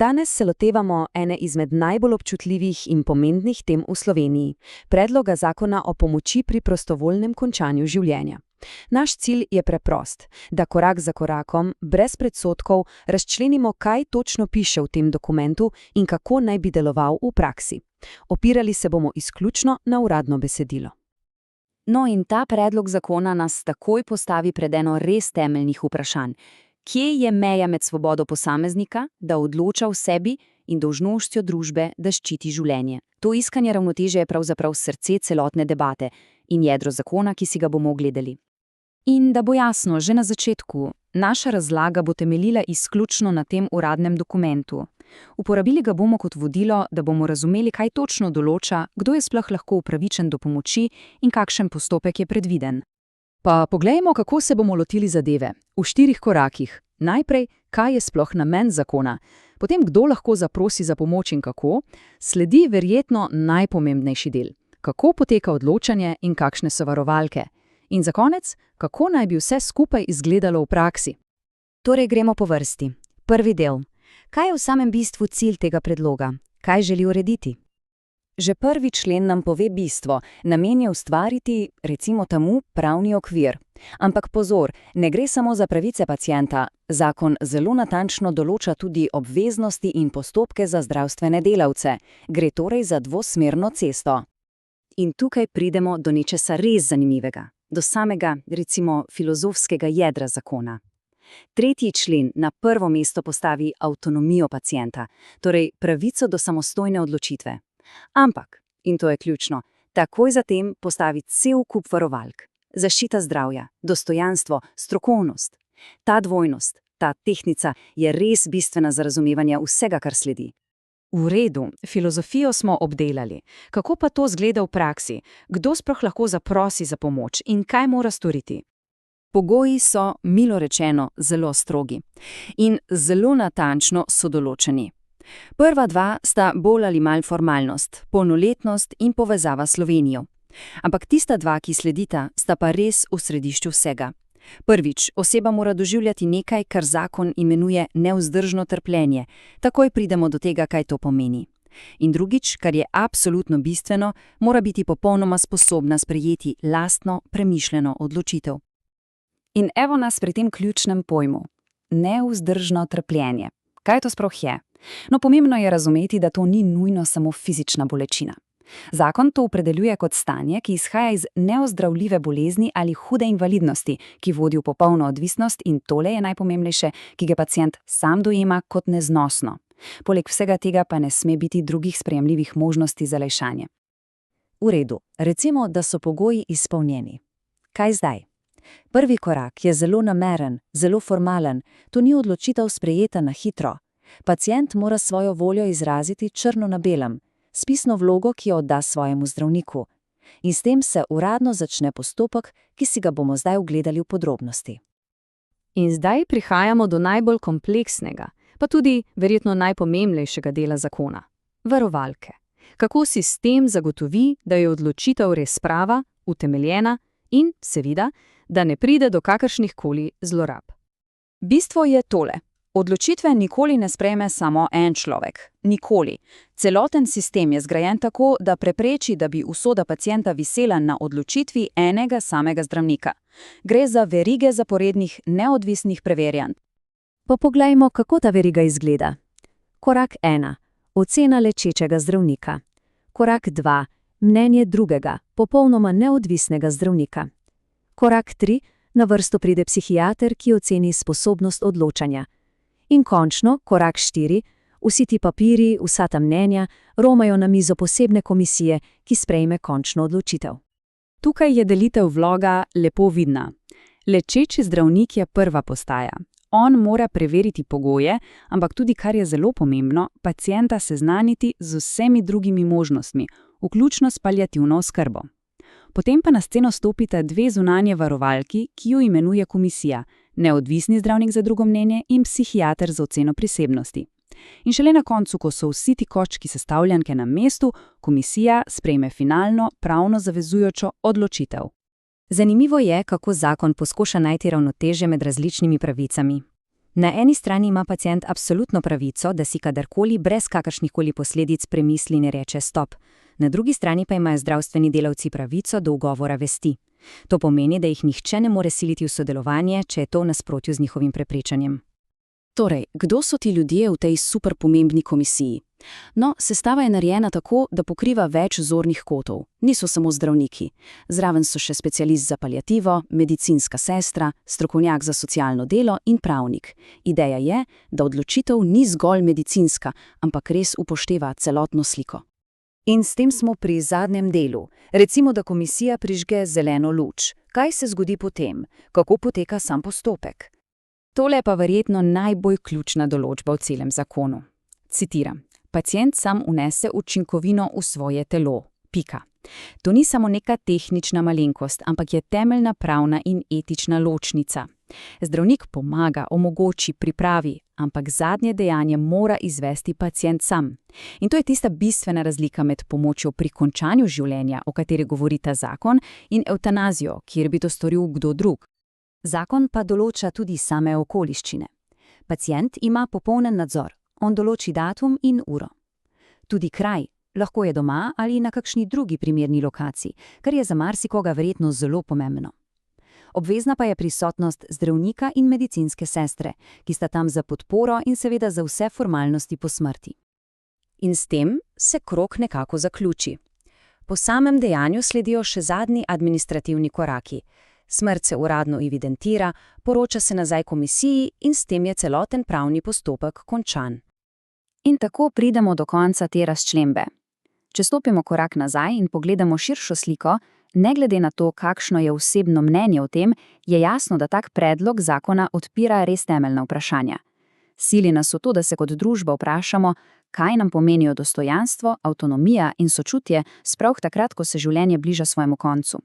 Danes se lotevamo ene izmed najbolj občutljivih in pomembnih tem v Sloveniji – predloga zakona o pomoči pri prostovoljnem končanju življenja. Naš cilj je preprost, da korak za korakom, brez predsodkov, razčlenimo, kaj točno piše v tem dokumentu in kako naj bi deloval v praksi. Opirali se bomo izključno na uradno besedilo. No, in ta predlog zakona nas takoj postavi pred eno res temeljnih vprašanj. Kje je meja med svobodo posameznika, da odloča o sebi, in dolžnostjo družbe, da ščiti življenje? To iskanje ravnotežja je pravzaprav srce celotne debate in jedro zakona, ki si ga bomo ogledali. In da bo jasno, že na začetku, naša razlaga bo temeljila izključno na tem uradnem dokumentu. Uporabili ga bomo kot vodilo, da bomo razumeli, kaj točno določa, kdo je sploh lahko upravičen do pomoči in kakšen postopek je predviden. Pa poglejmo, kako se bomo lotili zadeve. V 4 korakih. Najprej, kaj je sploh namen zakona, potem kdo lahko zaprosi za pomoč in kako, sledi verjetno najpomembnejši del. Kako poteka odločanje in kakšne so varovalke. In za konec, kako naj bi vse skupaj izgledalo v praksi. Torej gremo po vrsti. Prvi del. Kaj je v samem bistvu cilj tega predloga? Kaj želi urediti? Že prvi člen nam pove bistvo, namen je ustvariti, recimo temu, pravni okvir. Ampak pozor, ne gre samo za pravice pacienta, zakon zelo natančno določa tudi obveznosti in postopke za zdravstvene delavce. Gre torej za dvosmerno cesto. In tukaj pridemo do nečesa res zanimivega, do samega, recimo, filozofskega jedra zakona. Tretji člen na prvo mesto postavi avtonomijo pacienta, torej pravico do samostojne odločitve. Ampak, in to je ključno, takoj zatem postavi cel kup varovalk. Zaščita zdravja, dostojanstvo, strokovnost. Ta dvojnost, ta tehtnica je res bistvena za razumevanje vsega, kar sledi. V redu, filozofijo smo obdelali. Kako pa to zgleda v praksi? Kdo sploh lahko zaprosi za pomoč in kaj mora storiti? Pogoji so, milo rečeno, zelo strogi in zelo natančno so določeni. Prva dva sta bolj ali manj formalnost, polnoletnost in povezava s Slovenijo. Ampak tista dva, ki sledita, sta pa res v središču vsega. Prvič, oseba mora doživljati nekaj, kar zakon imenuje nevzdržno trpljenje. Takoj pridemo do tega, kaj to pomeni. In drugič, kar je absolutno bistveno, mora biti popolnoma sposobna sprejeti lastno, premišljeno odločitev. In evo nas pri tem ključnem pojmu. Nevzdržno trpljenje. Kaj to sploh je? No, pomembno je razumeti, da to ni nujno samo fizična bolečina. Zakon to opredeljuje kot stanje, ki izhaja iz neozdravljive bolezni ali hude invalidnosti, ki vodi v popolno odvisnost in tole je najpomembnejše, ki ga pacient sam dojema kot neznosno. Poleg vsega tega pa ne sme biti drugih sprejemljivih možnosti za lajšanje. V redu, recimo, da so pogoji izpolnjeni. Kaj zdaj? Prvi korak je zelo nameren, zelo formalen, to ni odločitev sprejeta na hitro. Pacient mora svojo voljo izraziti črno na belem, spisno vlogo, ki jo odda svojemu zdravniku. In s tem se uradno začne postopek, ki si ga bomo zdaj ogledali v podrobnosti. In zdaj prihajamo do najbolj kompleksnega, pa tudi verjetno najpomembnejšega dela zakona. Varovalke. Kako sistem zagotovi, da je odločitev res prava, utemeljena in, seveda, da ne pride do kakršnihkoli zlorab. Bistvo je tole. Odločitve nikoli ne sprejme samo en človek. Nikoli. Celoten sistem je zgrajen tako, da prepreči, da bi usoda pacienta visela na odločitvi enega samega zdravnika. Gre za verige zaporednih, neodvisnih preverjanj. Pa poglejmo, kako ta veriga izgleda. Korak 1. Ocena lečečega zdravnika. Korak 2. Mnenje drugega, popolnoma neodvisnega zdravnika. Korak 3. Na vrsto pride psihiater, ki oceni sposobnost odločanja. In končno, korak 4, vsi ti papiri, vsa ta mnenja, romajo na mizo posebne komisije, ki sprejme končno odločitev. Tukaj je delitev vloga lepo vidna. Lečeči zdravnik je prva postaja. On mora preveriti pogoje, ampak tudi, kar je zelo pomembno, pacienta seznaniti z vsemi drugimi možnostmi, vključno s paliativno oskrbo. Potem pa na sceno stopita dve zunanje varovalki, ki jo imenuje komisija, neodvisni zdravnik za drugo mnenje in psihiater za oceno prisebnosti. In šele na koncu, ko so vsi ti koščki sestavljanke na mestu, komisija sprejme finalno, pravno zavezujočo odločitev. Zanimivo je, kako zakon poskuša najti ravnotežje med različnimi pravicami. Na eni strani ima pacient absolutno pravico, da si kadarkoli brez kakršnihkoli posledic premisli in reče stop. Na drugi strani pa imajo zdravstveni delavci pravico do ugovora vesti. To pomeni, da jih nihče ne more siliti v sodelovanje, če je to v nasprotju z njihovim prepričanjem. Torej, kdo so ti ljudje v tej superpomembni komisiji? No, sestava je narejena tako, da pokriva več zornih kotov. Niso samo zdravniki. Zraven so še specialist za paliativo, medicinska sestra, strokovnjak za socialno delo in pravnik. Ideja je, da odločitev ni zgolj medicinska, ampak res upošteva celotno sliko. In s tem smo pri zadnjem delu. Recimo, da komisija prižge zeleno luč. Kaj se zgodi potem? Kako poteka sam postopek? Tole je pa verjetno najbolj ključna določba v celem zakonu. Citiram: pacient sam vnese učinkovino v svoje telo. Pika. To ni samo neka tehnična malenkost, ampak je temeljna pravna in etična ločnica. Zdravnik pomaga, omogoči, pripravi, ampak zadnje dejanje mora izvesti pacient sam. In to je tista bistvena razlika med pomočjo pri končanju življenja, o kateri govori ta zakon, in evtanazijo, kjer bi to storil kdo drug. Zakon pa določa tudi same okoliščine. Pacient ima popolnen nadzor. On določi datum in uro. Tudi kraj, lahko je doma ali na kakšni drugi primerni lokaciji, kar je za marsikoga verjetno zelo pomembno. Obvezna pa je prisotnost zdravnika in medicinske sestre, ki sta tam za podporo in seveda za vse formalnosti po smrti. In s tem se krog nekako zaključi. Po samem dejanju sledijo še zadnji administrativni koraki. Smrt se uradno evidentira, poroča se nazaj komisiji in s tem je celoten pravni postopek končan. In tako pridemo do konca te razčlembe. Če stopimo korak nazaj in pogledamo širšo sliko, ne glede na to, kakšno je osebno mnenje o tem, je jasno, da tak predlog zakona odpira res temeljna vprašanja. Sili nas v to, da se kot družba vprašamo, kaj nam pomenijo dostojanstvo, avtonomija in sočutje, sploh takrat, ko se življenje bliža svojemu koncu.